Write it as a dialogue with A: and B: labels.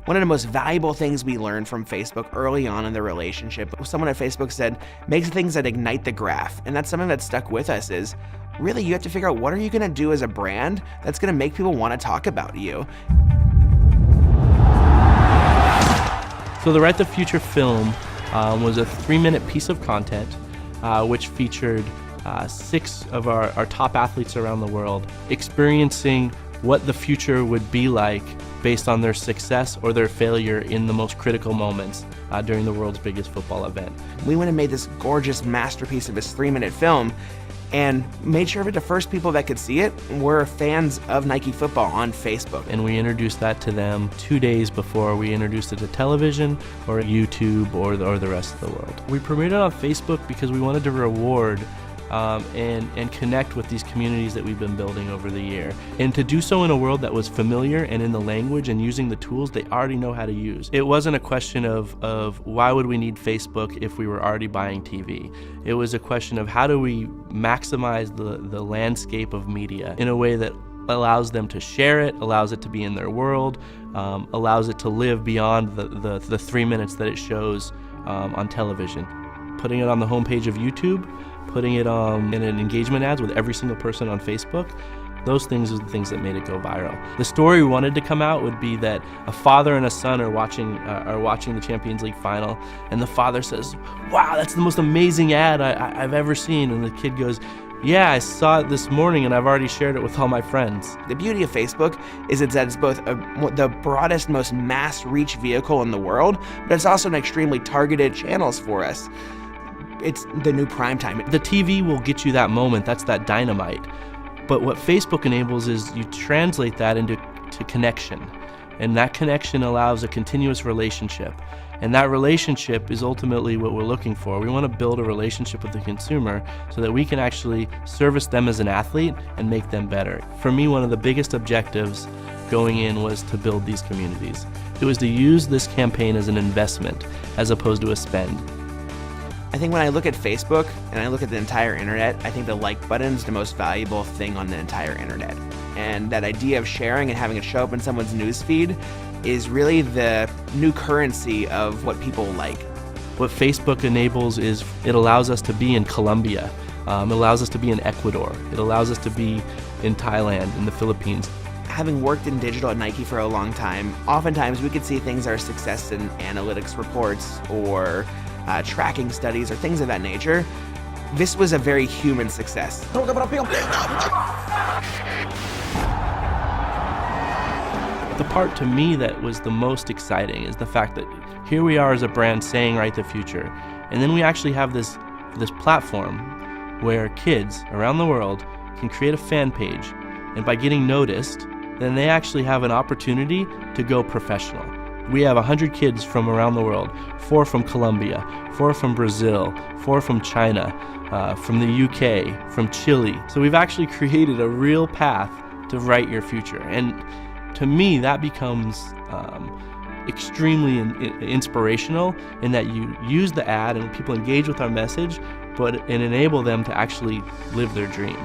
A: One of the most valuable things we learned from Facebook early on in the relationship, someone at Facebook said, make things that ignite the graph. And that's something that stuck with us is, really, you have to figure out what are you gonna do as a brand that's gonna make people wanna talk about you.
B: So the Write the Future film was a 3-minute piece of content which featured 6 of our top athletes around the world experiencing what the future would be like based on their success or their failure in the most critical moments during the world's biggest football event.
A: We went and made this gorgeous masterpiece of this 3-minute film and made sure that the first people that could see it were fans of Nike football on Facebook.
B: And we introduced that to them 2 days before we introduced it to television or YouTube or the rest of the world. We premiered it on Facebook because we wanted to reward and connect with these communities that we've been building over the year. And to do so in a world that was familiar and in the language and using the tools they already know how to use. It wasn't a question of why would we need Facebook if we were already buying TV. It was a question of how do we maximize the landscape of media in a way that allows them to share it, allows it to be in their world, allows it to live beyond the 3 minutes that it shows on television. Putting it on the homepage of YouTube, putting it in an engagement ads with every single person on Facebook, those things are the things that made it go viral. The story we wanted to come out would be that a father and a son are watching the Champions League final, and the father says, "Wow, that's the most amazing ad I've ever seen," and the kid goes, "Yeah, I saw it this morning and I've already shared it with all my friends."
A: The beauty of Facebook is that it's both the broadest, most mass reach vehicle in the world, but it's also an extremely targeted channels for us. It's the new primetime.
B: The TV will get you that moment, that's that dynamite. But what Facebook enables is you translate that into connection. And that connection allows a continuous relationship. And that relationship is ultimately what we're looking for. We want to build a relationship with the consumer so that we can actually service them as an athlete and make them better. For me, one of the biggest objectives going in was to build these communities. It was to use this campaign as an investment as opposed to a spend.
A: I think when I look at Facebook and I look at the entire internet, I think the like button is the most valuable thing on the entire internet. And that idea of sharing and having it show up in someone's newsfeed is really the new currency of what people like.
B: What Facebook enables is it allows us to be in Colombia, it allows us to be in Ecuador, it allows us to be in Thailand, in the Philippines.
A: Having worked in digital at Nike for a long time, oftentimes we could see things that are success in analytics reports or tracking studies or things of that nature. This was a very human success.
B: The part to me that was the most exciting is the fact that here we are as a brand saying Write the Future, and then we actually have this platform where kids around the world can create a fan page, and by getting noticed, then they actually have an opportunity to go professional. We have 100 kids from around the world, 4 from Colombia, 4 from Brazil, 4 from China, from the UK, from Chile. So we've actually created a real path to write your future. And to me, that becomes extremely inspirational in that you use the ad and people engage with our message, but and enable them to actually live their dream.